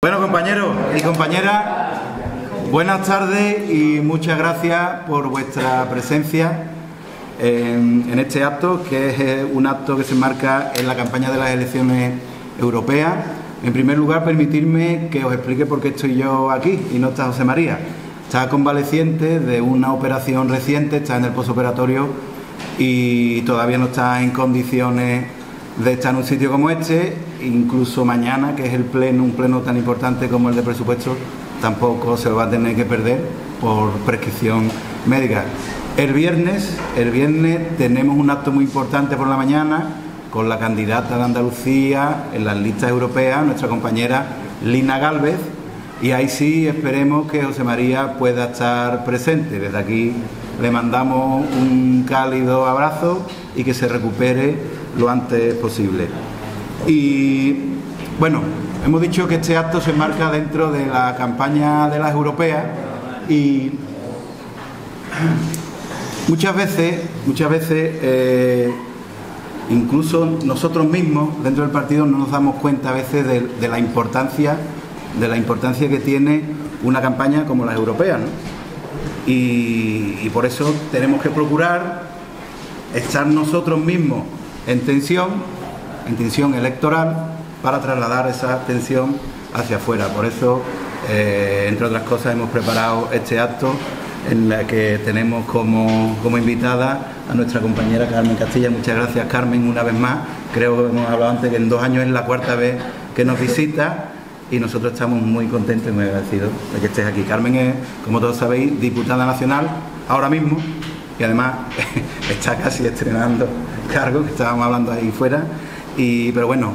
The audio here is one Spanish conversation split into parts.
Bueno, compañeros y compañeras, buenas tardes y muchas gracias por vuestra presencia en este acto, que es un acto que se enmarca en la campaña de las elecciones europeas. En primer lugar, permitirme que os explique por qué estoy yo aquí y no está José María. Está convaleciente de una operación reciente, está en el postoperatorio y todavía no está en condiciones de estar en un sitio como este. Incluso mañana, que es el pleno, un pleno tan importante como el de presupuesto, tampoco se lo va a tener que perder por prescripción médica. El viernes tenemos un acto muy importante por la mañana con la candidata de Andalucía en las listas europeas, nuestra compañera Lina Gálvez, y ahí sí esperemos que José María pueda estar presente. Desde aquí le mandamos un cálido abrazo y que se recupere lo antes posible. Y bueno, hemos dicho que este acto se enmarca dentro de la campaña de las europeas y muchas veces incluso nosotros mismos dentro del partido no nos damos cuenta a veces de la importancia que tiene una campaña como las europeas, ¿no? Y por eso tenemos que procurar estar nosotros mismos en tensión electoral para trasladar esa tensión hacia afuera. Por eso, entre otras cosas, hemos preparado este acto en la que tenemos como invitada a nuestra compañera Carmen Castilla. Muchas gracias, Carmen, una vez más. Creo que hemos hablado antes que en 2 años es la 4ª vez que nos visita y nosotros estamos muy contentos y muy agradecidos de que estés aquí. Carmen es, como todos sabéis, diputada nacional ahora mismo y además está casi estrenando cargo, que estábamos hablando ahí fuera. Pero bueno,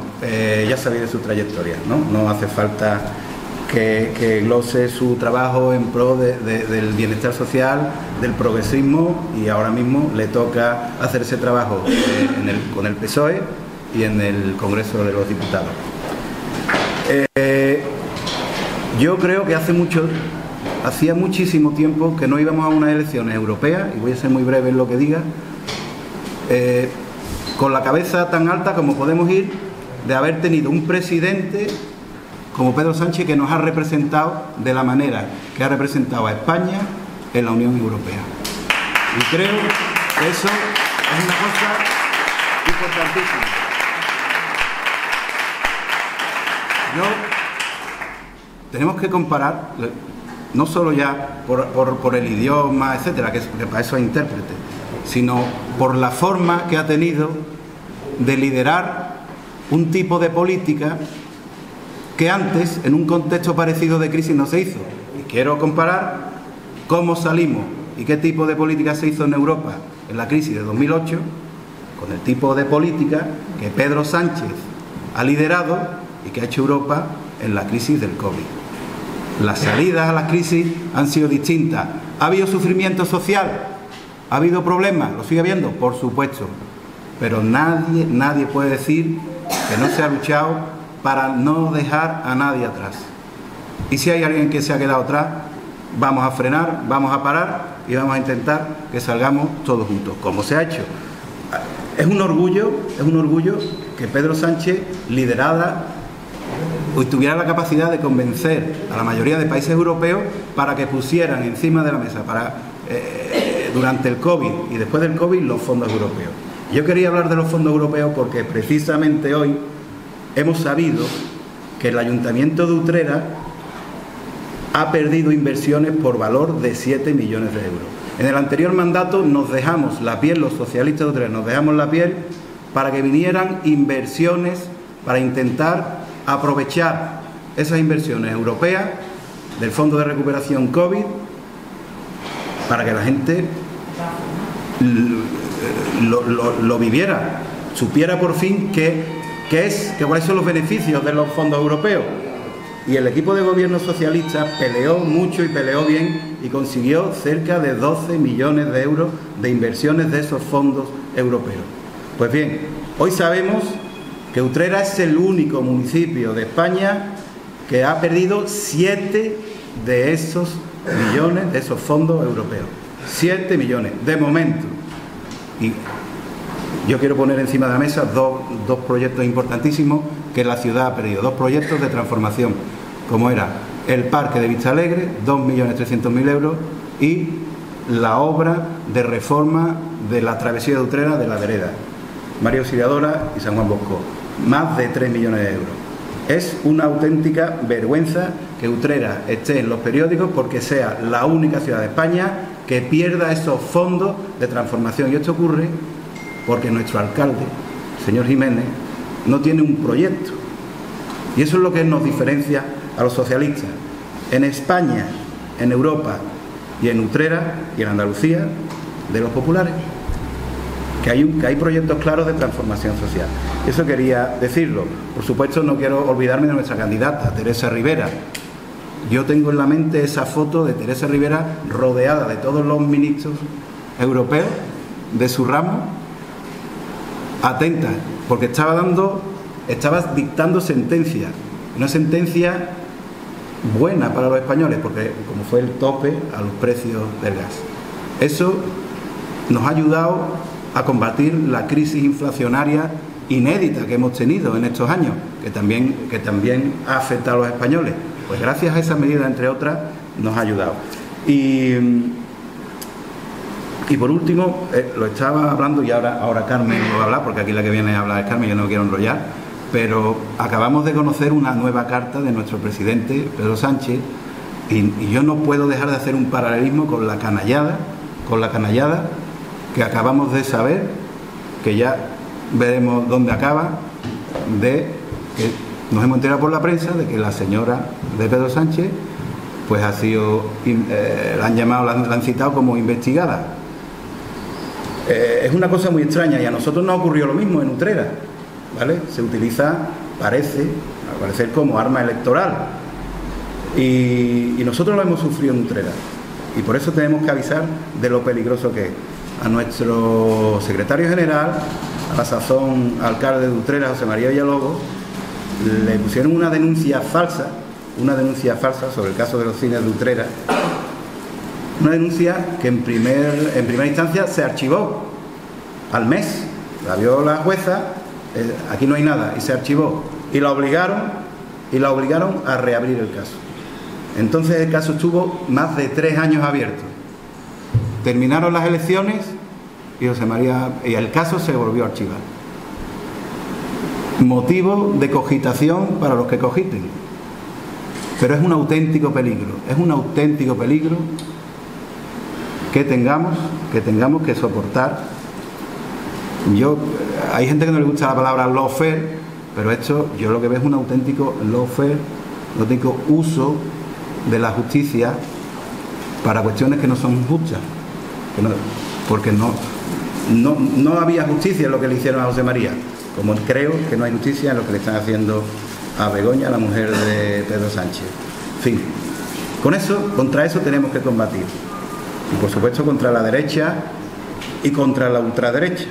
ya sabéis de su trayectoria, ¿no? No hace falta que glose su trabajo en pro del bienestar social, del progresismo, y ahora mismo le toca hacer ese trabajo con el PSOE y en el Congreso de los Diputados. Yo creo que hacía muchísimo tiempo que no íbamos a unas elecciones europeas, y voy a ser muy breve en lo que diga, con la cabeza tan alta como podemos ir de haber tenido un presidente como Pedro Sánchez, que nos ha representado de la manera que ha representado a España en la Unión Europea. Y creo que eso es una cosa importantísima. Tenemos que comparar, no solo ya por el idioma, etcétera, que para eso es intérprete, sino por la forma que ha tenido de liderar un tipo de política que antes, en un contexto parecido de crisis, no se hizo. Y quiero comparar cómo salimos y qué tipo de política se hizo en Europa en la crisis de 2008 con el tipo de política que Pedro Sánchez ha liderado y que ha hecho Europa en la crisis del COVID. Las salidas a las crisis han sido distintas. ¿Ha habido sufrimiento social? ¿Ha habido problemas? ¿Lo sigue habiendo? Por supuesto. Pero nadie puede decir que no se ha luchado para no dejar a nadie atrás. Y si hay alguien que se ha quedado atrás, vamos a frenar, vamos a parar y vamos a intentar que salgamos todos juntos, como se ha hecho. Es un orgullo que Pedro Sánchez liderara o tuviera la capacidad de convencer a la mayoría de países europeos para que pusieran encima de la mesa durante el COVID y después del COVID los fondos europeos. Yo quería hablar de los fondos europeos porque precisamente hoy hemos sabido que el Ayuntamiento de Utrera ha perdido inversiones por valor de 7 millones de euros. En el anterior mandato nos dejamos la piel, los socialistas de Utrera nos dejamos la piel para que vinieran inversiones, para intentar aprovechar esas inversiones europeas del Fondo de Recuperación COVID para que la gente lo viviera, supiera por fin cuáles son los beneficios de los fondos europeos. Y el equipo de gobierno socialista peleó mucho y peleó bien y consiguió cerca de 12 millones de euros de inversiones de esos fondos europeos. Pues bien, hoy sabemos que Utrera es el único municipio de España que ha perdido 7 de esos millones de esos fondos europeos. 7 millones, de momento. Y yo quiero poner encima de la mesa dos proyectos importantísimos que la ciudad ha perdido, 2 proyectos de transformación. como era el parque de Vistalegre, 2.300.000 euros, y la obra de reforma de la travesía de Utrera de la vereda, María Auxiliadora y San Juan Bosco, más de 3 millones de euros. Es una auténtica vergüenza que Utrera esté en los periódicos porque sea la única ciudad de España que pierda esos fondos de transformación. Y esto ocurre porque nuestro alcalde, el señor Jiménez, no tiene un proyecto. Y eso es lo que nos diferencia a los socialistas. En España, en Europa y en Utrera y en Andalucía, de los populares, que hay proyectos claros de transformación social. Eso quería decirlo. Por supuesto, no quiero olvidarme de nuestra candidata, Teresa Rivera. Yo tengo en la mente esa foto de Teresa Rivera rodeada de todos los ministros europeos de su ramo, atenta, porque estaba dictando sentencia, una sentencia buena para los españoles, porque como fue el tope a los precios del gas. Eso nos ha ayudado a combatir la crisis inflacionaria inédita que hemos tenido en estos años, que también ha afectado a los españoles. Pues gracias a esa medida, entre otras, nos ha ayudado. Y por último, lo estaba hablando y ahora Carmen lo va a hablar, porque aquí la que viene a hablar es Carmen, yo no quiero enrollar, pero acabamos de conocer una nueva carta de nuestro presidente, Pedro Sánchez, y yo no puedo dejar de hacer un paralelismo con la canallada que acabamos de saber, que ya veremos dónde acaba, de que nos hemos enterado por la prensa de que la señora de Pedro Sánchez pues ha sido, la han llamado, la han citado como investigada. Es una cosa muy extraña y a nosotros nos ocurrió lo mismo en Utrera, ¿vale? Se utiliza, al parecer como arma electoral y nosotros lo hemos sufrido en Utrera y por eso tenemos que avisar de lo peligroso que es. A nuestro secretario general, a la sazón alcalde de Utrera, José María Villalobos, le pusieron una denuncia falsa sobre el caso de los cines de Utrera, una denuncia que en primera instancia se archivó al mes, la vio la jueza, aquí no hay nada, y se archivó, y la obligaron a reabrir el caso. Entonces el caso estuvo más de 3 años abierto. Terminaron las elecciones y el caso se volvió a archivar. Motivo de cogitación para los que cogiten. Pero es un auténtico peligro que tengamos que soportar. Hay gente que no le gusta la palabra lawfare, pero esto yo lo que veo es un auténtico lawfare, un auténtico uso de la justicia para cuestiones que no son justas. Porque no había justicia en lo que le hicieron a José María, como creo que no hay justicia en lo que le están haciendo a Begoña, la mujer de Pedro Sánchez. En fin, contra eso tenemos que combatir. Y por supuesto contra la derecha y contra la ultraderecha,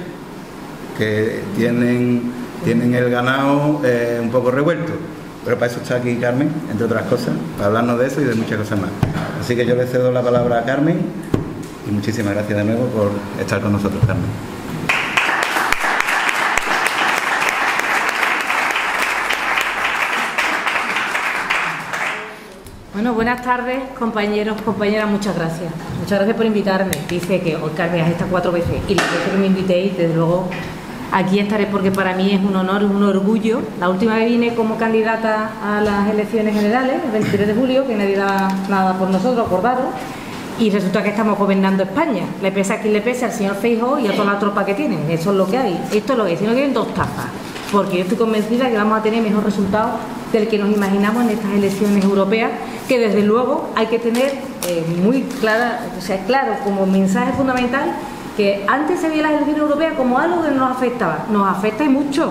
que tienen el ganado un poco revuelto. Pero para eso está aquí Carmen, entre otras cosas, para hablarnos de eso y de muchas cosas más. Así que yo le cedo la palabra a Carmen. Y muchísimas gracias de nuevo por estar con nosotros, Carmen. Bueno, buenas tardes, compañeros, compañeras, muchas gracias. Muchas gracias por invitarme. Dice que hoy Carmen has estado 4 veces y las veces que me invitéis, desde luego aquí estaré porque para mí es un honor, un orgullo. La última vez vine como candidata a las elecciones generales, el 23 de julio, que nadie daba nada por nosotros, acordaros. Y resulta que estamos gobernando España. Le pesa a quien le pese, al señor Feijóo y a toda la tropa que tienen. Eso es lo que hay. Esto es lo que es. Si no tienen 2 tazas. Porque yo estoy convencida que vamos a tener mejor resultado del que nos imaginamos en estas elecciones europeas, que desde luego hay que tener muy clara, claro, como mensaje fundamental, que antes se veía las elecciones europeas como algo que no nos afectaba. Nos afecta y mucho.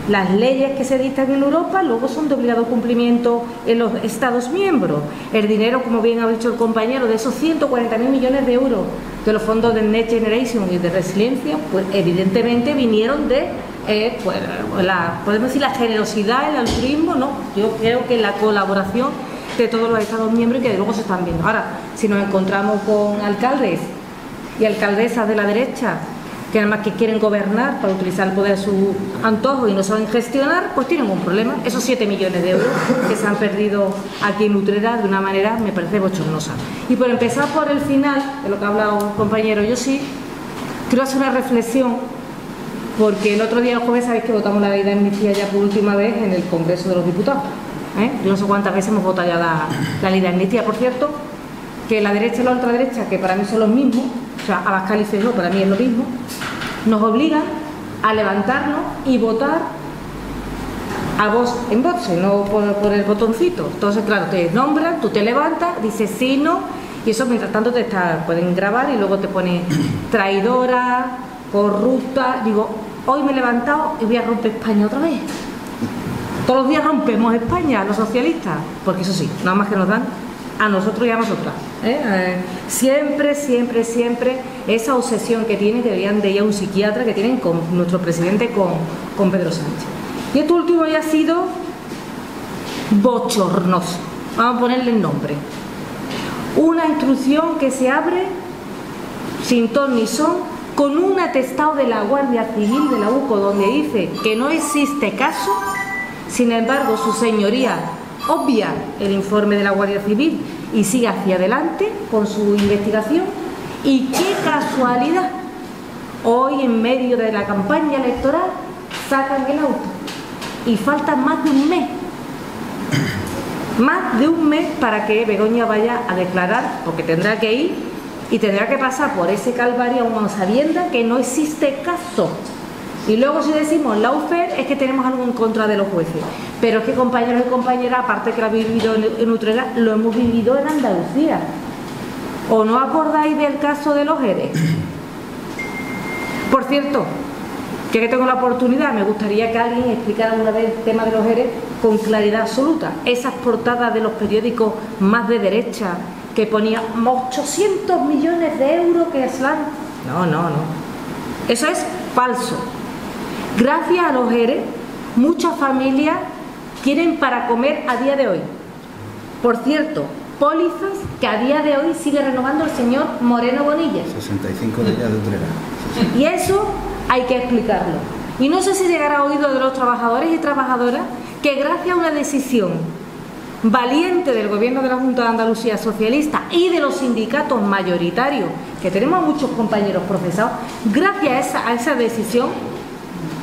Las leyes que se dictan en Europa luego son de obligado cumplimiento en los Estados miembros. El dinero, como bien ha dicho el compañero, de esos 140.000 millones de euros de los fondos de Next Generation y de Resiliencia, pues evidentemente vinieron de, podemos decir, la generosidad, el altruismo, ¿no? Yo creo que la colaboración de todos los Estados miembros y que de luego se están viendo. Ahora, si nos encontramos con alcaldes y alcaldesas de la derecha que nada más que quieren gobernar para utilizar el poder a su antojo y no saben gestionar, pues tienen un problema. Esos 7 millones de euros que se han perdido aquí en Utrera de una manera me parece bochornosa. Y por empezar por el final, de lo que ha hablado el compañero, yo sí quiero hacer una reflexión, porque el otro día, el jueves, sabéis que votamos la ley de amnistía ya por última vez en el Congreso de los Diputados. Yo no sé cuántas veces hemos votado ya la ley de amnistía. Por cierto, que la derecha y la ultraderecha, que para mí son los mismos, o sea, Abascal y Feijóo para mí es lo mismo, nos obligan a levantarnos y votar a voz en voz, no por el botoncito. Entonces, claro, te nombran, tú te levantas, dices sí, no, y eso mientras tanto pueden grabar y luego te ponen traidora, corrupta. Digo, hoy me he levantado y voy a romper España otra vez. Todos los días rompemos España, los socialistas, porque eso sí, nada más que nos dan a nosotros y a nosotras. Siempre, siempre, siempre esa obsesión que tienen, deberían de ir a un psiquiatra que tienen con nuestro presidente, con Pedro Sánchez. Y esto último ya ha sido bochornoso. Vamos a ponerle el nombre. Una instrucción que se abre sin ton ni son, con un atestado de la Guardia Civil de la UCO donde dice que no existe caso. Sin embargo, su señoría obvia el informe de la Guardia Civil y sigue hacia adelante con su investigación. Y qué casualidad, hoy en medio de la campaña electoral sacan el auto y falta más de un mes para que Begoña vaya a declarar, porque tendrá que ir y tendrá que pasar por ese calvario aún sabiendo que no existe caso. Y luego si decimos lawfare es que tenemos algo en contra de los jueces. Pero es que, compañeros y compañeras, aparte que lo habéis vivido en Utrera, lo hemos vivido en Andalucía. ¿O no acordáis del caso de los ERE? Por cierto, que tengo la oportunidad, me gustaría que alguien explicara una vez el tema de los ERE con claridad absoluta. Esas portadas de los periódicos más de derecha que ponían 800 millones de euros que es la... No. Eso es falso. Gracias a los ERE, muchas familias tienen para comer a día de hoy. Por cierto, pólizas que a día de hoy sigue renovando el señor Moreno Bonilla. 65 de ya de Utrera. Y eso hay que explicarlo. Y no sé si llegará a oído de los trabajadores y trabajadoras que gracias a una decisión valiente del gobierno de la Junta de Andalucía socialista y de los sindicatos mayoritarios, que tenemos muchos compañeros procesados, gracias a esa decisión,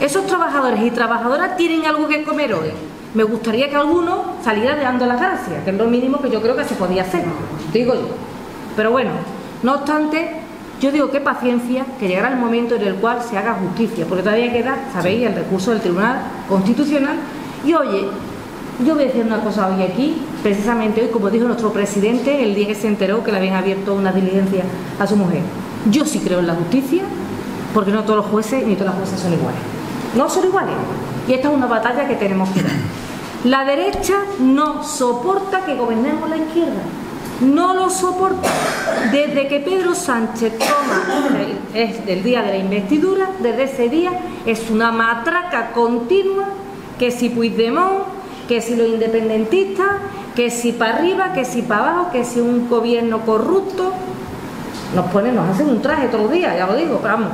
esos trabajadores y trabajadoras tienen algo que comer hoy. Me gustaría que alguno saliera dando las gracias, que es lo mínimo que yo creo que se podía hacer, digo yo. Pero bueno, no obstante, yo digo que paciencia, que llegará el momento en el cual se haga justicia, porque todavía queda, sabéis, el recurso del Tribunal Constitucional. Y oye, yo voy a decir una cosa hoy aquí, precisamente hoy, como dijo nuestro presidente el día que se enteró que le habían abierto una diligencia a su mujer. Yo sí creo en la justicia, porque no todos los jueces ni todas las jueces son iguales. No son iguales. Y esta es una batalla que tenemos que dar. La derecha no soporta que gobernemos la izquierda. No lo soporta. Desde que Pedro Sánchez toma el día de la investidura, desde ese día es una matraca continua, que si Puigdemont, que si los independentistas, que si para arriba, que si para abajo, que si un gobierno corrupto. Nos hacen un traje todos los días, ya lo digo, pero vamos.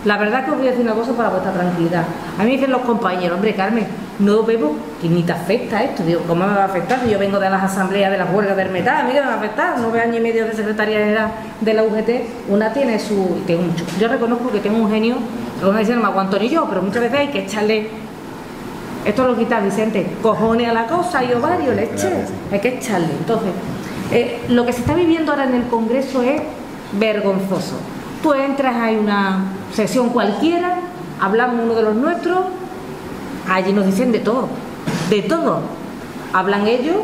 La verdad que os voy a decir una cosa para vuestra tranquilidad. A mí me dicen los compañeros, hombre, Carmen, no vemos que ni te afecta esto. Digo, ¿cómo me va a afectar? Si yo vengo de las asambleas de las huelgas del metal, a mí que me va a afectar. 9 años y medio de secretaria general de la UGT, una tiene su... Tengo mucho. Yo reconozco que tengo un genio, algunos dicen, no me aguanto ni yo, pero muchas veces hay que echarle... Esto lo quita Vicente, cojones a la cosa y ovario, leche. Hay que echarle. Entonces, lo que se está viviendo ahora en el Congreso es vergonzoso. Tú entras, hay una sesión cualquiera, hablamos uno de los nuestros, allí nos dicen de todo, hablan ellos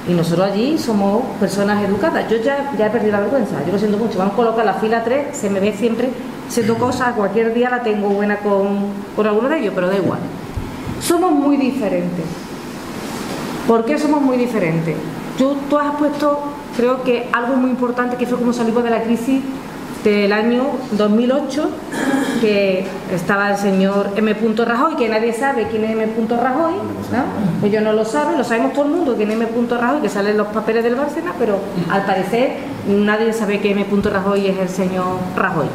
y nosotros allí somos personas educadas. Yo ya he perdido la vergüenza, yo lo siento mucho, vamos a colocar la fila 3, se me ve siempre siendo cosas, cualquier día la tengo buena con alguno de ellos, pero da igual. Somos muy diferentes. ¿Por qué somos muy diferentes? Tú has puesto, creo que algo muy importante, que fue como salimos de la crisis del año 2008, que estaba el señor M. Rajoy, que nadie sabe quién es M. Rajoy, ¿no? Ellos no lo saben, lo sabemos todo el mundo quién es M. Rajoy, que sale en los papeles del Bárcena, pero al parecer nadie sabe que M. Rajoy es el señor Rajoy.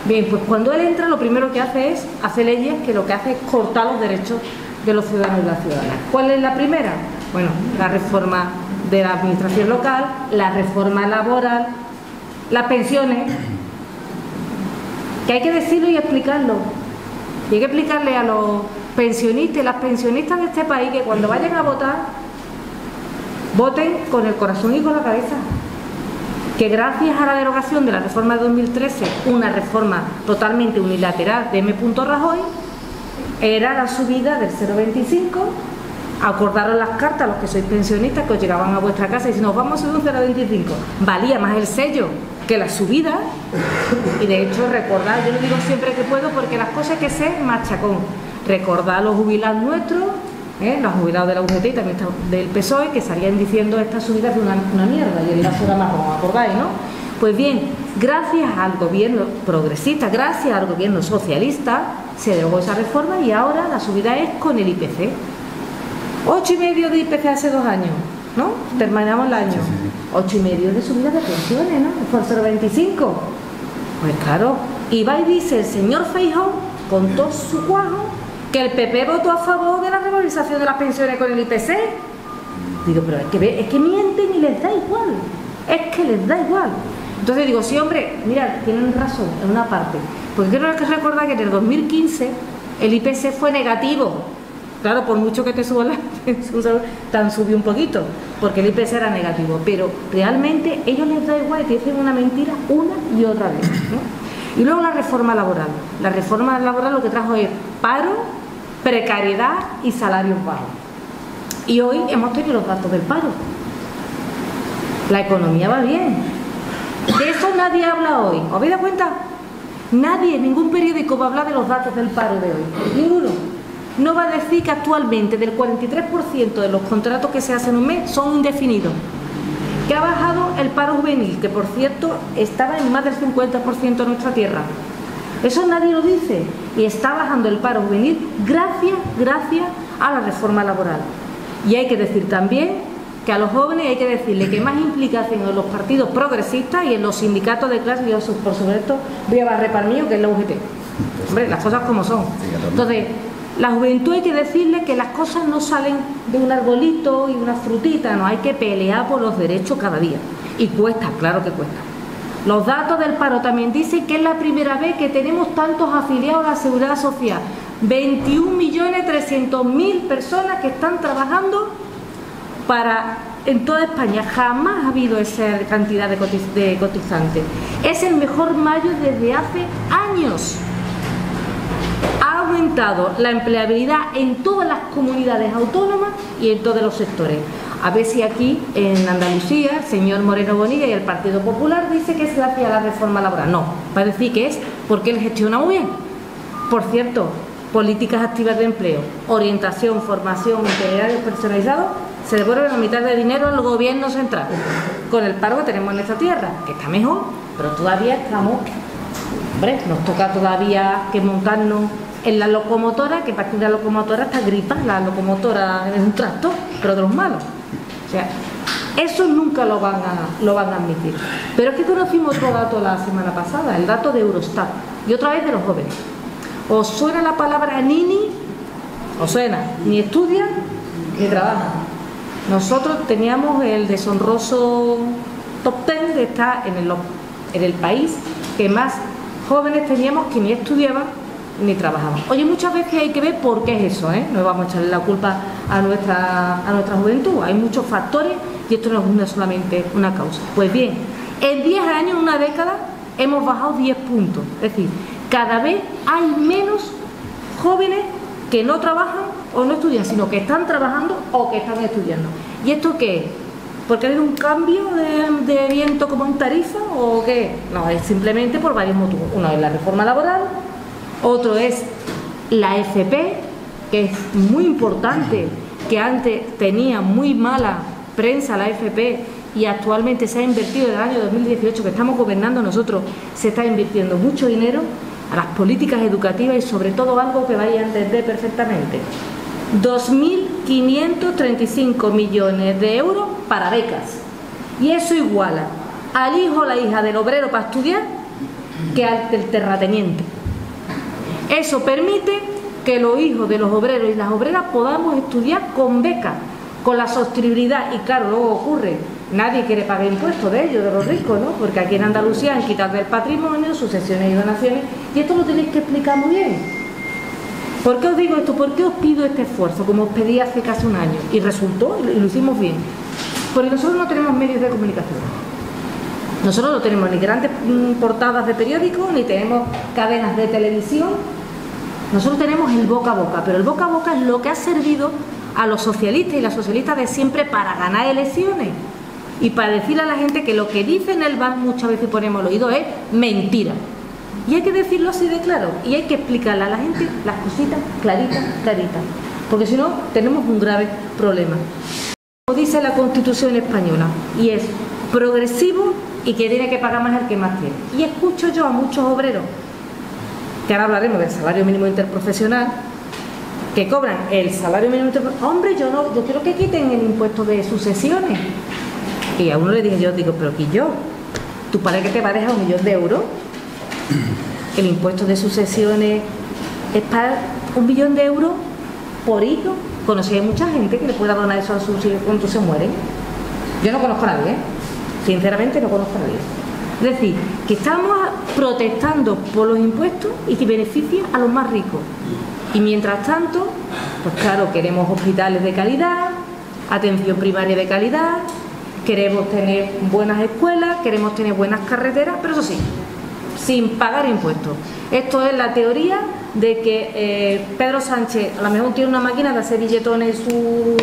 Bien, pues cuando él entra, lo primero que hace es hacer leyes que lo que hace es cortar los derechos de los ciudadanos y las ciudadanas. ¿Cuál es la primera? Bueno, la reforma de la administración local, la reforma laboral, las pensiones, que hay que decirlo y explicarlo. Y hay que explicarle a los pensionistas y las pensionistas de este país que cuando vayan a votar, voten con el corazón y con la cabeza. Que gracias a la derogación de la reforma de 2013, una reforma totalmente unilateral de M. Rajoy, era la subida del 0,25. Acordaron las cartas a los que sois pensionistas que os llegaban a vuestra casa y si nos vamos a subir un 0,25, valía más el sello que la subida. Y de hecho recordad, yo lo digo siempre que puedo porque las cosas hay que ser machacón. Recordad a los jubilados nuestros, los jubilados de la UGT y también del PSOE, que salían diciendo esta subida es una mierda y en la zona más, ¿os acordáis, no? Pues bien, gracias al gobierno progresista, gracias al gobierno socialista, se derogó esa reforma y ahora la subida es con el IPC. 8,5 de IPC hace 2 años, ¿no? Terminamos el año. 8,5 de subida de pensiones, ¿no? Por 0,25. Pues claro, y va y dice el señor Feijóo, con todo su cuajo, que el PP votó a favor de la revalorización de las pensiones con el IPC. Digo, pero es que mienten y les da igual. Es que les da igual. Entonces digo, sí, hombre, mira, tienen razón en una parte. Porque quiero recordar que en el 2015 el IPC fue negativo. Claro, por mucho que te suba la pensión, tan subió un poquito, porque el IPC era negativo. Pero realmente ellos les da igual y te dicen una mentira una y otra vez, ¿no? Y luego la reforma laboral. La reforma laboral lo que trajo es paro, precariedad y salarios bajos. Y hoy hemos tenido los datos del paro. La economía va bien. De eso nadie habla hoy. ¿Os habéis dado cuenta? Nadie, ningún periódico va a hablar de los datos del paro de hoy. Ninguno. No va a decir que actualmente del 43% de los contratos que se hacen en un mes son indefinidos. Que ha bajado el paro juvenil, que por cierto estaba en más del 50% en nuestra tierra. Eso nadie lo dice. Y está bajando el paro juvenil gracias a la reforma laboral. Y hay que decir también que a los jóvenes hay que decirle que más implicación en los partidos progresistas y en los sindicatos de clase, yo por sobre esto voy a barrer para el mío, que es la UGT. Hombre, las cosas como son. Entonces, la juventud hay que decirle que las cosas no salen de un arbolito y una frutita, no, hay que pelear por los derechos cada día. Y cuesta, claro que cuesta. Los datos del paro también dicen que es la primera vez que tenemos tantos afiliados a la Seguridad Social. 21.300.000 personas que están trabajando en toda España. Jamás ha habido esa cantidad de cotizantes. Es el mejor mayo desde hace años. Ha aumentado la empleabilidad en todas las comunidades autónomas y en todos los sectores. A ver si aquí en Andalucía el señor Moreno Bonilla y el Partido Popular dice que es gracias a la reforma laboral. No, va a decir que es porque él gestiona muy bien. Por cierto, políticas activas de empleo, orientación, formación, itinerarios personalizados, se devuelve la mitad de dinero al gobierno central. Con el paro que tenemos en nuestra tierra, que está mejor, pero todavía estamos... Hombre, nos toca todavía que montarnos en la locomotora, que para que una locomotora está gripada, la locomotora es un tractor, pero de los malos. O sea, eso nunca lo van a admitir. Pero es que conocimos otro dato la semana pasada, el dato de Eurostat, y otra vez de los jóvenes. ¿Os suena la palabra Nini? ¿Os suena? Ni estudian ni trabajan. Nosotros teníamos el deshonroso top 10 de estar en el país que más jóvenes teníamos que ni estudiaban ni trabajaban. Oye, muchas veces hay que ver por qué es eso, ¿eh? No vamos a echarle la culpa a nuestra juventud. Hay muchos factores y esto no es solamente una causa. Pues bien, en 10 años, en una década, hemos bajado 10 puntos. Es decir, cada vez hay menos jóvenes que no trabajan o no estudian, sino que están trabajando o que están estudiando. ¿Y esto qué es? ¿Porque ha habido un cambio de viento como en tarifa o qué? No, es simplemente por varios motivos. Uno es la reforma laboral, otro es la FP, que es muy importante, que antes tenía muy mala prensa la FP y actualmente se ha invertido en el año 2018, que estamos gobernando nosotros, se está invirtiendo mucho dinero a las políticas educativas y sobre todo algo que vais a entender perfectamente. 2.535 millones de euros para becas. Y eso iguala al hijo o la hija del obrero para estudiar que al del terrateniente. Eso permite que los hijos de los obreros y las obreras podamos estudiar con beca, con la sostenibilidad. Y claro, luego ocurre, nadie quiere pagar impuestos de ellos, de los ricos, ¿no? Porque aquí en Andalucía han quitado del patrimonio, sucesiones y donaciones, y esto lo tenéis que explicar muy bien. ¿Por qué os digo esto? ¿Por qué os pido este esfuerzo? Como os pedí hace casi un año, y resultó, y lo hicimos bien. Porque nosotros no tenemos medios de comunicación. Nosotros no tenemos ni grandes portadas de periódicos, ni tenemos cadenas de televisión. Nosotros tenemos el boca a boca, pero el boca a boca es lo que ha servido a los socialistas y las socialistas de siempre para ganar elecciones y para decirle a la gente que lo que dice en el BAN, muchas veces ponemos el oído, es mentira. Y hay que decirlo así de claro, y hay que explicarle a la gente las cositas claritas, claritas, porque si no tenemos un grave problema. Como dice la Constitución española, y es progresivo y que tiene que pagar más el que más tiene. Y escucho yo a muchos obreros, que ahora hablaremos del salario mínimo interprofesional, que cobran el salario mínimo interprofesional. Hombre, yo quiero que quiten el impuesto de sucesiones. Y a uno le dije, yo digo, pero que yo, ¿tú para qué te va a dejar 1 millón de euros? El impuesto de sucesiones es para 1 millón de euros por hijo. Conocí a mucha gente que le pueda donar eso a sus hijos cuando se mueren. Yo no conozco a nadie, sinceramente no conozco a nadie. Es decir, que estamos protestando por los impuestos y que benefician a los más ricos. Y mientras tanto, pues claro, queremos hospitales de calidad, atención primaria de calidad, queremos tener buenas escuelas, queremos tener buenas carreteras, pero eso sí, sin pagar impuestos. Esto es la teoría de que Pedro Sánchez a lo mejor tiene una máquina de hacer billetones en su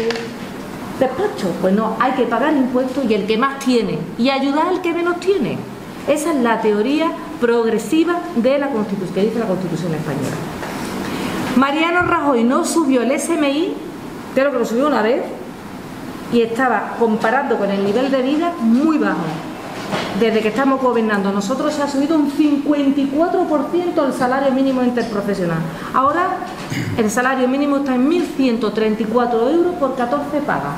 despacho. Pues no, hay que pagar impuestos y el que más tiene, y ayudar al que menos tiene. Esa es la teoría progresiva de la Constitución, que dice la Constitución española. Mariano Rajoy no subió el SMI, creo que lo subió una vez, y estaba comparando con el nivel de vida muy bajo. Desde que estamos gobernando nosotros se ha subido un 54% el salario mínimo interprofesional. Ahora el salario mínimo está en 1.134 euros por 14 pagas.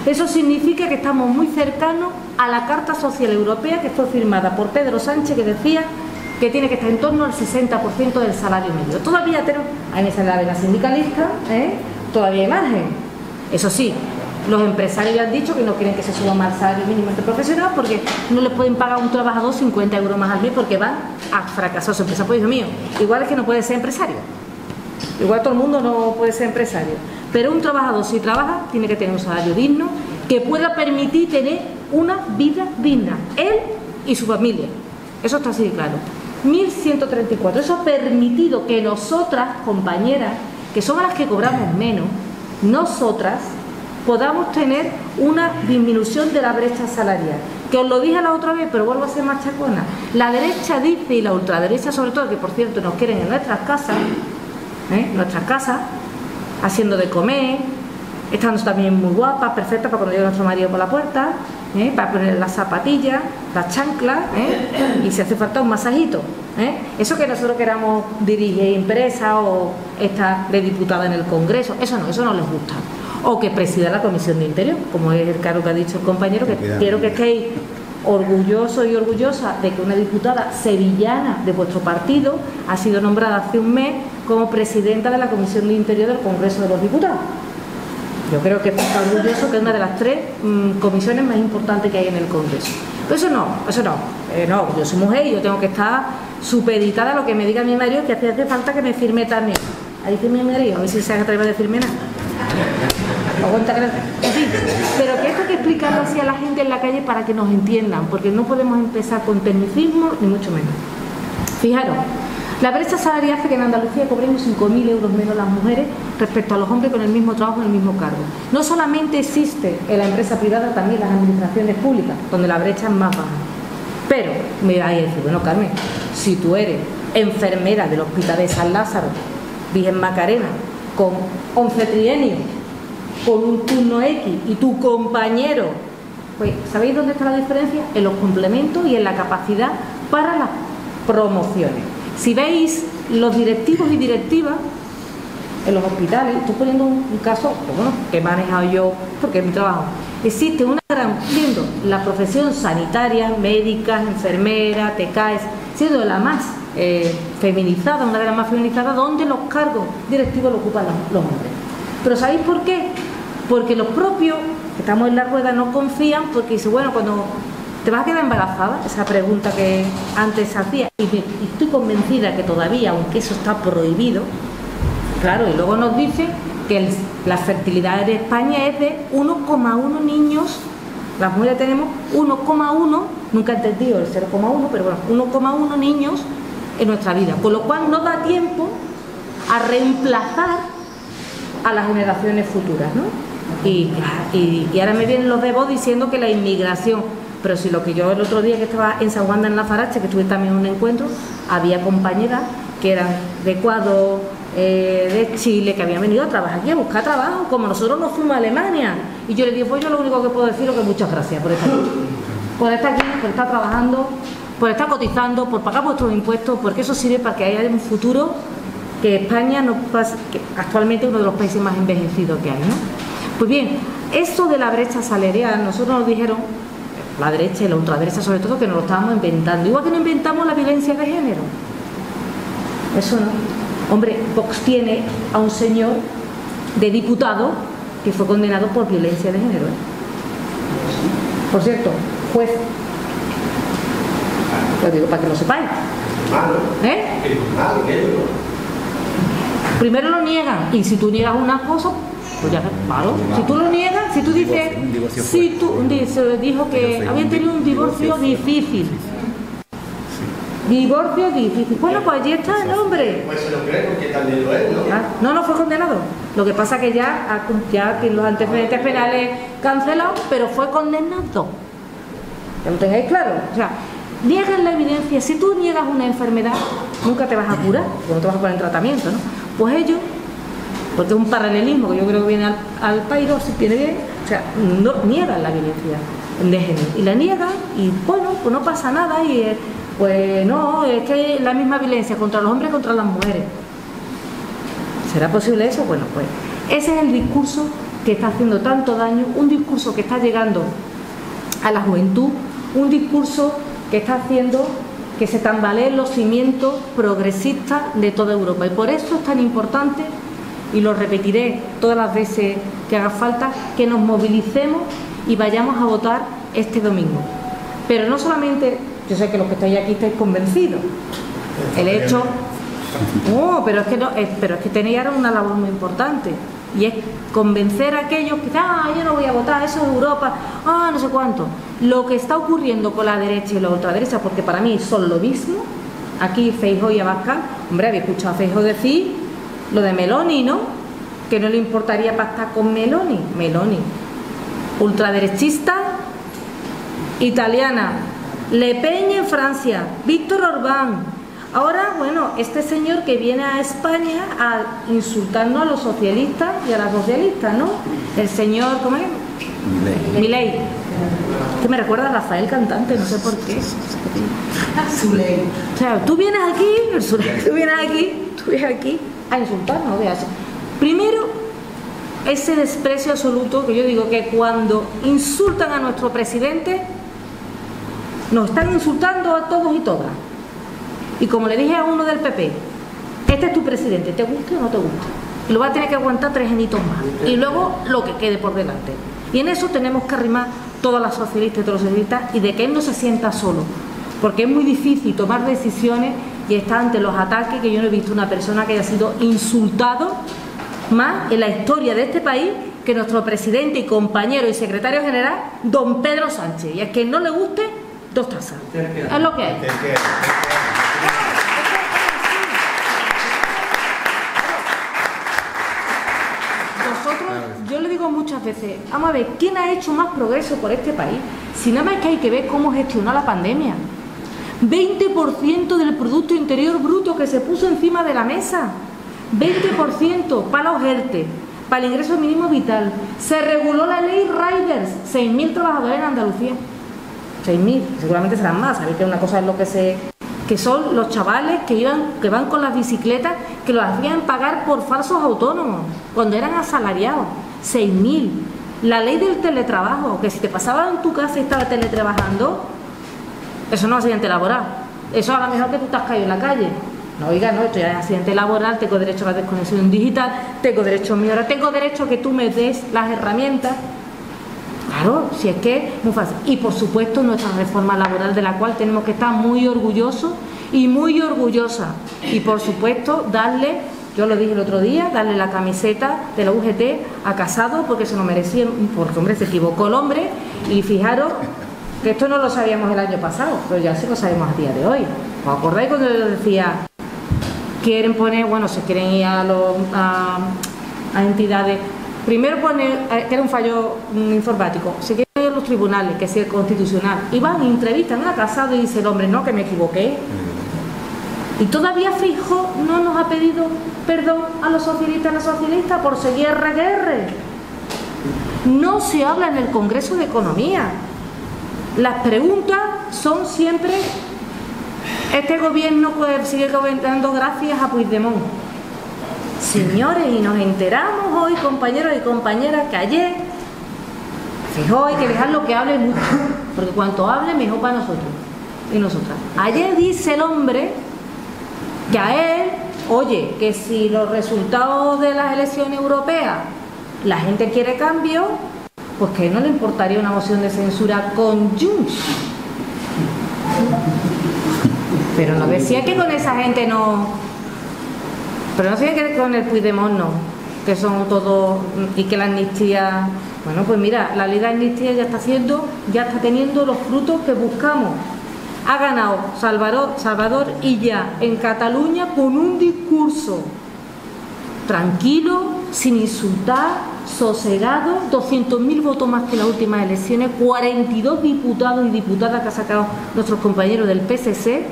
Eso significa que estamos muy cercanos a la Carta Social Europea, que fue firmada por Pedro Sánchez, que decía que tiene que estar en torno al 60% del salario mínimo. Todavía tenemos, en esa la vena sindicalista, todavía hay margen. Eso sí, los empresarios ya han dicho que no quieren que se suba más el salario mínimo interprofesional porque no le pueden pagar a un trabajador 50 euros más al mes porque van a fracasar su empresa. Pues, hijo mío, igual es que no puede ser empresario. Igual todo el mundo no puede ser empresario. Pero un trabajador, si trabaja, tiene que tener un salario digno que pueda permitir tener una vida digna, él y su familia. Eso está así de claro. 1.134. Eso ha permitido que nosotras, compañeras, que somos las que cobramos menos, nosotras podamos tener una disminución de la brecha salarial. Que os lo dije la otra vez, pero vuelvo a ser machacona. La derecha dice, y la ultraderecha sobre todo, que por cierto nos quieren en nuestras casas, haciendo de comer, estando también muy guapas, perfectas para cuando llegue nuestro marido por la puerta, para poner las zapatillas, las chanclas, y si hace falta un masajito. Eso que nosotros queramos dirigir empresas o estar de diputada en el Congreso, eso no les gusta. O que presida la Comisión de Interior, como es el cargo que ha dicho el compañero, que quiero que estéis orgullosos y orgullosas de que una diputada sevillana de vuestro partido ha sido nombrada hace un mes como presidenta de la Comisión de Interior del Congreso de los Diputados. Yo creo que está orgulloso, que es una de las 3 comisiones más importantes que hay en el Congreso. Pero eso no, yo soy mujer y yo tengo que estar supeditada a lo que me diga mi marido, que hace falta que me firme también. Ahí dice mi marido, a ver si se atreve a decirme nada. En fin, pero que esto hay que explicarlo así a la gente en la calle para que nos entiendan, porque no podemos empezar con tecnicismo ni mucho menos. Fijaros, la brecha salarial hace que en Andalucía cobremos 5.000 euros menos las mujeres respecto a los hombres con el mismo trabajo en el mismo cargo. No solamente existe en la empresa privada, también en las administraciones públicas, donde la brecha es más baja. Pero me vais a decir, bueno, Carmen, si tú eres enfermera del Hospital de San Lázaro, Virgen Macarena, con 11 trienios, con un turno X, y tu compañero, pues ¿sabéis dónde está la diferencia? En los complementos y en la capacidad para las promociones. Si veis los directivos y directivas en los hospitales, estoy poniendo un caso que he manejado yo porque es mi trabajo, existe una gran, siendo la profesión sanitaria, médicas, enfermeras, TCAES, siendo la más feminizada, una de las más feminizadas, donde los cargos directivos lo ocupan los hombres. Pero ¿sabéis por qué? Porque los propios, que estamos en la rueda, no confían, porque dicen, bueno, cuando te vas a quedar embarazada, esa pregunta que antes hacía, y estoy convencida que todavía, aunque eso está prohibido, claro, y luego nos dicen que la fertilidad de España es de 1,1 niños, las mujeres tenemos 1,1, nunca he entendido el 0,1, pero bueno, 1,1 niños en nuestra vida, con lo cual no da tiempo a reemplazar a las generaciones futuras, ¿no? Y ahora me vienen los de Vox diciendo que la inmigración, pero si lo que yo el otro día que estaba en San Juan de Lafarache, que estuve también en un encuentro, había compañeras que eran de Ecuador, de Chile, que habían venido a trabajar aquí, a buscar trabajo, como nosotros nos fuimos a Alemania, y yo les digo, pues yo lo único que puedo decir es que muchas gracias por estar aquí, por estar trabajando, por estar cotizando, por pagar vuestros impuestos, porque eso sirve para que haya un futuro, que España no pase, que actualmente es uno de los países más envejecidos que hay, ¿no? Pues bien, eso de la brecha salarial, nosotros nos dijeron, la derecha y la ultraderecha sobre todo, que nos lo estábamos inventando, igual que no inventamos la violencia de género. Eso no. Hombre, Vox tiene a un señor de diputado que fue condenado por violencia de género, ¿eh? Por cierto, juez. Lo digo para que lo sepáis. ¿Eh? Primero lo niegan, y si tú niegas una cosa, pues ya, claro, si tú lo niegas, si tú dices, si tú dijo que habían tenido un divorcio difícil. Divorcio difícil. Bueno, pues allí está el hombre. Pues se lo cree porque también lo es, ¿no? No fue condenado. Lo que pasa que ya que los antecedentes penales cancelados, pero fue condenado. Que lo tengáis claro. O sea, niegan la evidencia. Si tú niegas una enfermedad, nunca te vas a curar, porque no te vas a poner en tratamiento, ¿no? Pues ellos, porque es un paralelismo que yo creo que viene al pairo, si viene bien, o sea, no niegan la violencia de género. Y la niegan, y bueno, pues no pasa nada, y pues no, es que es la misma violencia contra los hombres y contra las mujeres. ¿Será posible eso? Bueno, pues ese es el discurso que está haciendo tanto daño, un discurso que está llegando a la juventud, un discurso que está haciendo que se tambaleen los cimientos progresistas de toda Europa. Y por eso es tan importante, y lo repetiré todas las veces que haga falta, que nos movilicemos y vayamos a votar este domingo. Pero no solamente, yo sé que los que estáis aquí estáis convencidos, el hecho, no, pero es que tenéis ahora una labor muy importante, y es convencer a aquellos que dicen, yo no voy a votar, eso es Europa, no sé cuánto. Lo que está ocurriendo con la derecha y la ultraderecha, porque para mí son lo mismo, aquí Feijóo y Abascal, hombre, habéis escuchado a Feijóo decir lo de Meloni, ¿no? Que no le importaría pactar con Meloni, ultraderechista, italiana, Le Pen en Francia, Víctor Orbán. Ahora, bueno, este señor que viene a España a insultarnos a los socialistas y a las socialistas, ¿no? El señor, ¿cómo es? Milei. Que me recuerda a Rafael cantante, no sé por qué. Zuley. O sea, tú vienes aquí a insultarnos, veas. Primero, ese desprecio absoluto que yo digo que cuando insultan a nuestro presidente, nos están insultando a todos y todas. Y como le dije a uno del PP, este es tu presidente, ¿te gusta o no te gusta? Y lo va a tener que aguantar 3 añitos más. Y luego lo que quede por delante. Y en eso tenemos que arrimar todas las socialistas y todos los socialistas, y de que él no se sienta solo. Porque es muy difícil tomar decisiones y está ante los ataques, que yo no he visto una persona que haya sido insultado más en la historia de este país que nuestro presidente y compañero y secretario general, don Pedro Sánchez. Y a quien no le guste, 2 tazas. Es lo que hay. Yo le digo muchas veces, vamos a ver, ¿quién ha hecho más progreso por este país? Si nada más que hay que ver cómo gestionó la pandemia. 20% del Producto Interior Bruto que se puso encima de la mesa. 20% para los ERTE, para el ingreso mínimo vital. Se reguló la ley Riders, 6.000 trabajadores en Andalucía. 6.000, seguramente serán más, sabéis que una cosa es lo que son los chavales que van con las bicicletas, que los hacían pagar por falsos autónomos, cuando eran asalariados. 6.000. La ley del teletrabajo, que si te pasaba en tu casa y estabas teletrabajando, eso no es accidente laboral. Eso a lo mejor que tú te has caído en la calle. No, oiga, no, esto ya es accidente laboral, tengo derecho a la desconexión digital, tengo derecho a mi hora, tengo derecho a que tú me des las herramientas. Claro, si es que es muy fácil. Y por supuesto nuestra reforma laboral, de la cual tenemos que estar muy orgullosos y muy orgullosas. Y por supuesto darle, yo lo dije el otro día, darle la camiseta de la UGT a Casado, porque se lo merecía, porque hombre, se equivocó el hombre. Y fijaros que esto no lo sabíamos el año pasado, pero ya sí lo sabemos a día de hoy. ¿Os acordáis cuando yo decía, quieren poner, bueno, se quieren ir a entidades, primero poner, que era un fallo informático, se quieren ir a los tribunales, que sea constitucional, y van y entrevistan a Casado y dice el hombre, no, que me equivoqué. Y todavía Feijóo no nos ha pedido perdón a los socialistas y a las socialistas por seguir RQR. No se habla en el Congreso de Economía. Las preguntas son siempre, este gobierno puede seguir gobernando gracias a Puigdemont. Señores, y nos enteramos hoy, compañeros y compañeras, que ayer Feijóo hay que dejarlo que hable mucho, porque cuanto hable mejor para nosotros y nosotras. Ayer dice el hombre que a él, oye, que si los resultados de las elecciones europeas la gente quiere cambio, pues que no le importaría una moción de censura con Junts. Pero no decía que con esa gente no, pero no decía que con el Puigdemont no, que son todos, y que la amnistía, bueno, pues mira, la ley de amnistía ya está teniendo los frutos que buscamos. Ha ganado Salvador Illa en Cataluña con un discurso tranquilo, sin insultar, sosegado, 200.000 votos más que las últimas elecciones, 42 diputados y diputadas que ha sacado nuestros compañeros del PSC,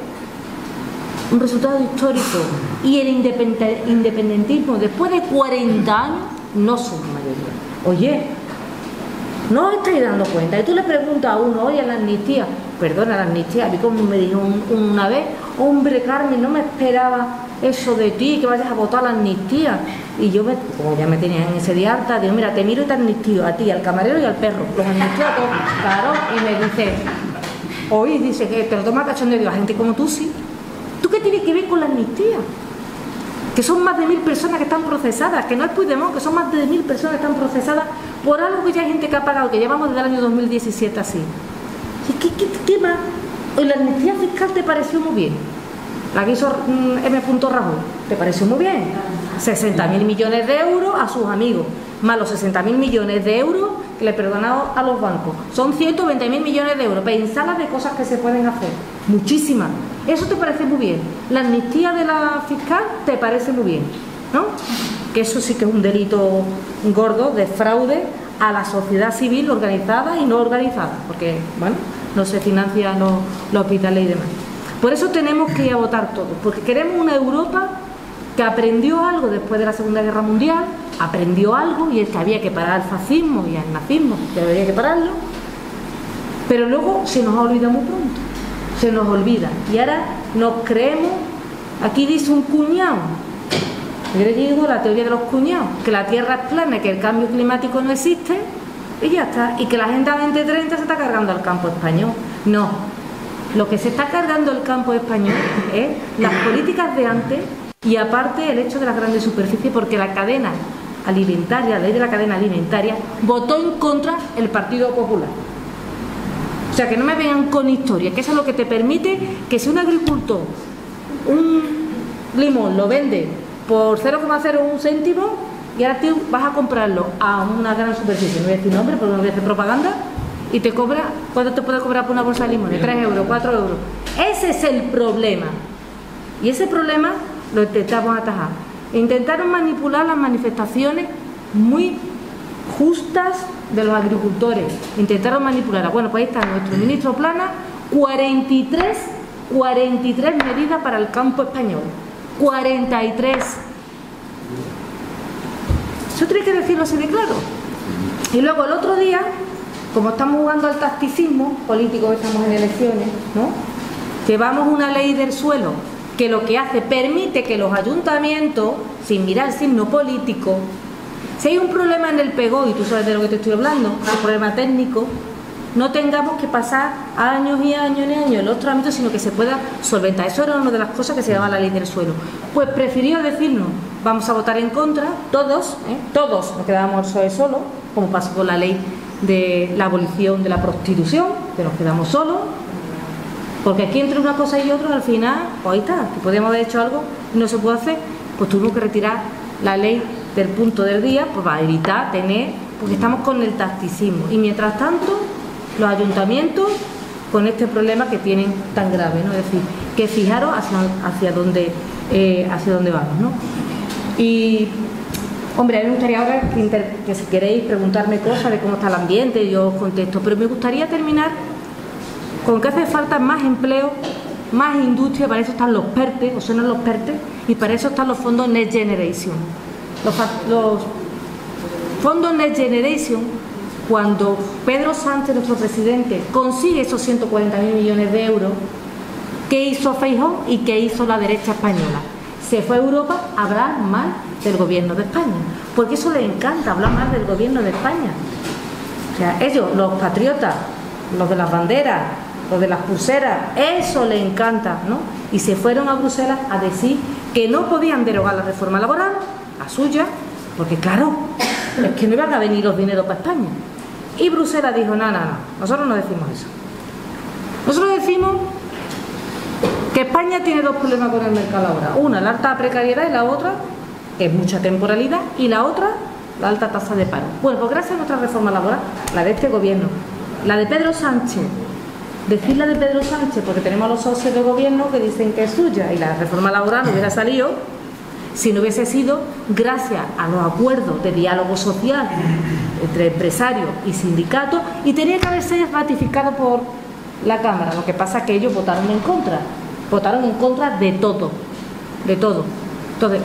un resultado histórico. Y el independentismo, después de 40 años, no son mayoría. Oye, no os estáis dando cuenta. Y tú le preguntas a uno, oye, la amnistía, perdona, la amnistía, a mí como me dijo una vez, hombre, Carmen, no me esperaba eso de ti, que vayas a votar la amnistía. Y yo, como ya me tenían en ese día harta, digo, mira, te miro y te amnistío a ti, al camarero y al perro, los amnistío a todos, claro. Y me dice, hoy dice que te lo toma cachondeo, digo, a gente como tú sí. ¿Tú qué tienes que ver con la amnistía? Que son más de 1.000 personas que están procesadas, que no es Puigdemont, que son más de 1.000 personas que están procesadas por algo que ya hay gente que ha pagado, que llevamos desde el año 2017 así. ¿Qué más? La amnistía fiscal te pareció muy bien. La que hizo M. Rajoy, ¿te pareció muy bien? 60.000 millones de euros a sus amigos, más los 60.000 millones de euros que le perdonaron a los bancos. Son 120.000 millones de euros. Pensalas de cosas que se pueden hacer, muchísimas. Eso te parece muy bien. La amnistía de la fiscal te parece muy bien, ¿no? Que eso sí que es un delito gordo de fraude a la sociedad civil organizada y no organizada, porque, bueno, no se financian los hospitales y demás. Por eso tenemos que ir a votar todos, porque queremos una Europa que aprendió algo después de la Segunda Guerra Mundial, aprendió algo, y es que había que parar el fascismo y el nazismo, que había que pararlo, pero luego se nos ha olvidado muy pronto, se nos olvida, y ahora nos creemos, aquí dice un cuñado, yo le digo la teoría de los cuñados, que la Tierra es plana, que el cambio climático no existe, y ya está, y que la Agenda 2030 se está cargando al campo español. No, lo que se está cargando el campo español es las políticas de antes, y aparte el hecho de las grandes superficies, porque la cadena alimentaria, la ley de la cadena alimentaria, votó en contra el Partido Popular. O sea, que no me vengan con historia, que eso es lo que te permite que si un agricultor un limón lo vende por 0,01 céntimo y ahora tú vas a comprarlo a una gran superficie, no voy a decir nombre porque no voy a hacer propaganda, y te cobra, ¿cuánto te puede cobrar por una bolsa de limones? 3 euros, 4 euros. Ese es el problema. Y ese problema lo intentamos atajar. Intentaron manipular las manifestaciones muy justas de los agricultores. Intentaron manipularlas. Bueno, pues ahí está nuestro ministro Plana, 43 medidas para el campo español. 43. Eso tiene que decirlo así de claro. Y luego el otro día, como estamos jugando al tacticismo político, que estamos en elecciones, ¿no? Llevamos una ley del suelo que lo que hace, permite que los ayuntamientos, sin mirar el signo político, si hay un problema en el PEGO, y tú sabes de lo que te estoy hablando, un problema técnico, no tengamos que pasar años y años y años en los trámites, sino que se pueda solventar. Eso era una de las cosas que se llama la ley del suelo. Pues prefirió decirnos, vamos a votar en contra, todos, todos nos quedábamos el PSOE solo, como pasó con la ley de la abolición de la prostitución, que nos quedamos solos, porque aquí entre una cosa y otra, al final, pues ahí está, que podíamos haber hecho algo y no se puede hacer, pues tuvimos que retirar la ley del punto del día, pues para evitar tener, porque estamos con el tacticismo. Y mientras tanto, los ayuntamientos con este problema que tienen tan grave, ¿no? Es decir, que fijaros hacia dónde vamos, ¿no? Y, hombre, a mí me gustaría ahora que si queréis preguntarme cosas de cómo está el ambiente, yo os contesto, pero me gustaría terminar con que hace falta más empleo, más industria. Para eso están los PERTE, o son los PERTE, y para eso están los fondos Next Generation. Los fondos Next Generation, cuando Pedro Sánchez, nuestro presidente, consigue esos 140.000 millones de euros, ¿qué hizo Feijóo y qué hizo la derecha española? Se fue a Europa a hablar mal del gobierno de España, porque eso les encanta, hablar mal del gobierno de España. O sea, ellos, los patriotas, los de las banderas, los de las pulseras, eso les encanta, ¿no? Y se fueron a Bruselas a decir que no podían derogar la reforma laboral, la suya, porque claro, es que no iban a venir los dineros para España. Y Bruselas dijo, no, nosotros no decimos eso. Nosotros decimos que España tiene dos problemas con el mercado laboral. Una, la alta precariedad, y la otra, que es mucha temporalidad, y la otra, la alta tasa de paro. Bueno, pues gracias a nuestra reforma laboral, la de este gobierno, la de Pedro Sánchez, decir la de Pedro Sánchez porque tenemos a los socios de gobierno que dicen que es suya, y la reforma laboral no hubiera salido si no hubiese sido gracias a los acuerdos de diálogo social entre empresarios y sindicatos, y tenía que haberse ratificado por la Cámara. Lo que pasa es que ellos votaron en contra de todo, de todo. Entonces,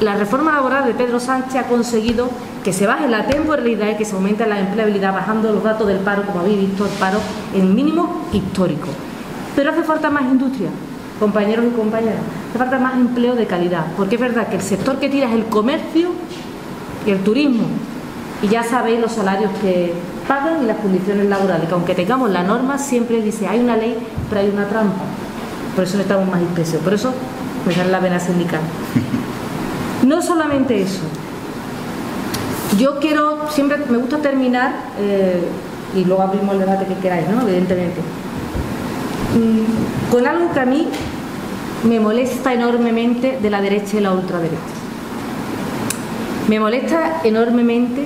la reforma laboral de Pedro Sánchez ha conseguido que se baje la temporalidad y que se aumente la empleabilidad, bajando los datos del paro, como habéis visto, el paro en mínimo histórico. Pero hace falta más industria, compañeros y compañeras, hace falta más empleo de calidad, porque es verdad que el sector que tira es el comercio y el turismo, y ya sabéis los salarios que pagan y las condiciones laborales, que aunque tengamos la norma, siempre dice, hay una ley, pero hay una trampa, por eso necesitamos más inspección, por eso me sale la vena sindical. No solamente eso, yo quiero, siempre me gusta terminar, y luego abrimos el debate que queráis, ¿no? Evidentemente, con algo que a mí me molesta enormemente de la derecha y la ultraderecha. Me molesta enormemente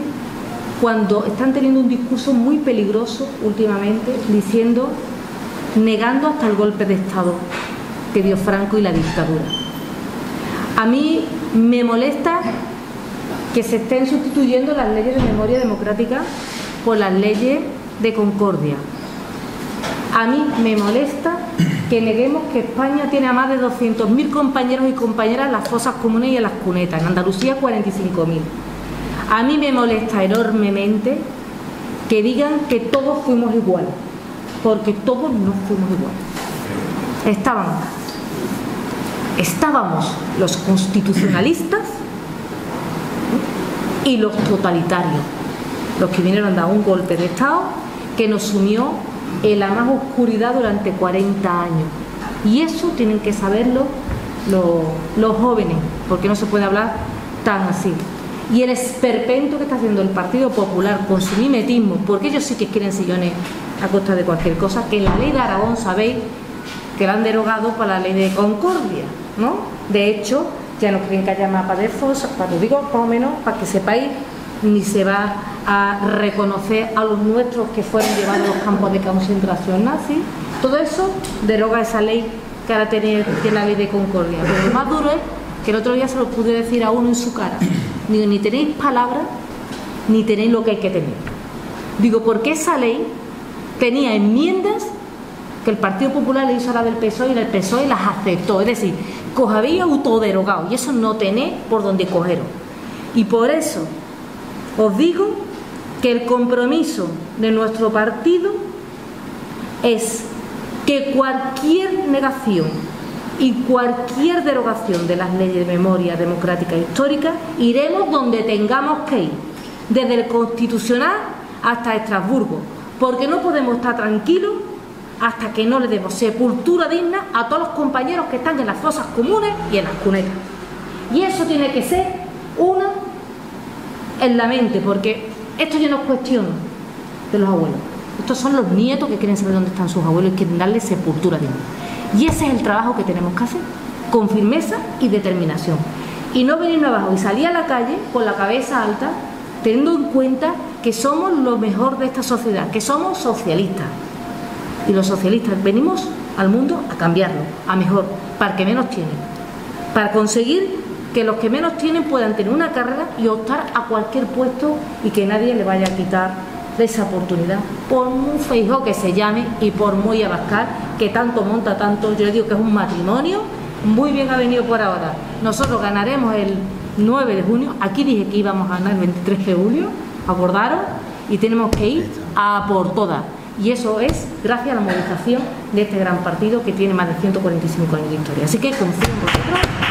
cuando están teniendo un discurso muy peligroso últimamente, diciendo, negando hasta el golpe de Estado que dio Franco y la dictadura. A mí me molesta que se estén sustituyendo las leyes de memoria democrática por las leyes de concordia. A mí me molesta que neguemos que España tiene a más de 200.000 compañeros y compañeras en las fosas comunes y en las cunetas, en Andalucía 45.000. A mí me molesta enormemente que digan que todos fuimos iguales, porque todos no fuimos iguales. Estábamos los constitucionalistas y los totalitarios, los que vinieron a dar un golpe de Estado que nos sumió en la más oscuridad durante 40 años. Y eso tienen que saberlo los jóvenes, porque no se puede hablar tan así. Y el esperpento que está haciendo el Partido Popular con su mimetismo, porque ellos sí que quieren sillones a costa de cualquier cosa, que la ley de Aragón, sabéis que la han derogado para la ley de concordia, ¿no? De hecho, ya no quieren que haya mapa de fosas, para lo digo más o menos, para que sepáis, ni se va a reconocer a los nuestros que fueron llevados a los campos de concentración nazi. Todo eso deroga esa ley que ahora tiene la ley de concordia. Pero lo más duro es que el otro día se lo pude decir a uno en su cara: ni tenéis palabras ni tenéis lo que hay que tener. Digo, porque esa ley tenía enmiendas que el Partido Popular le hizo a la del PSOE, y el PSOE las aceptó. Es decir, que os habéis autoderogado, y eso no tenéis por dónde cogeros. Y por eso os digo que el compromiso de nuestro partido es que cualquier negación y cualquier derogación de las leyes de memoria democrática e histórica, iremos donde tengamos que ir, desde el Constitucional hasta Estrasburgo, porque no podemos estar tranquilos hasta que no le demos sepultura digna a todos los compañeros que están en las fosas comunes y en las cunetas. Y eso tiene que ser una en la mente, porque esto ya no es cuestión de los abuelos. Estos son los nietos que quieren saber dónde están sus abuelos y quieren darles sepultura digna. Y ese es el trabajo que tenemos que hacer, con firmeza y determinación. Y no venirnos abajo y salir a la calle con la cabeza alta, teniendo en cuenta que somos lo mejor de esta sociedad, que somos socialistas. Y los socialistas venimos al mundo a cambiarlo, a mejor, para el que menos tienen. Para conseguir que los que menos tienen puedan tener una carrera y optar a cualquier puesto y que nadie le vaya a quitar esa oportunidad, por muy Feijóo que se llame y por muy Abascal, que tanto monta tanto. Yo le digo que es un matrimonio muy bien avenido por ahora. Nosotros ganaremos el 9 de junio, aquí dije que íbamos a ganar el 23 de julio, acordaros, y tenemos que ir a por todas. Y eso es gracias a la movilización de este gran partido que tiene más de 145 años de historia. Así que confío en vosotros.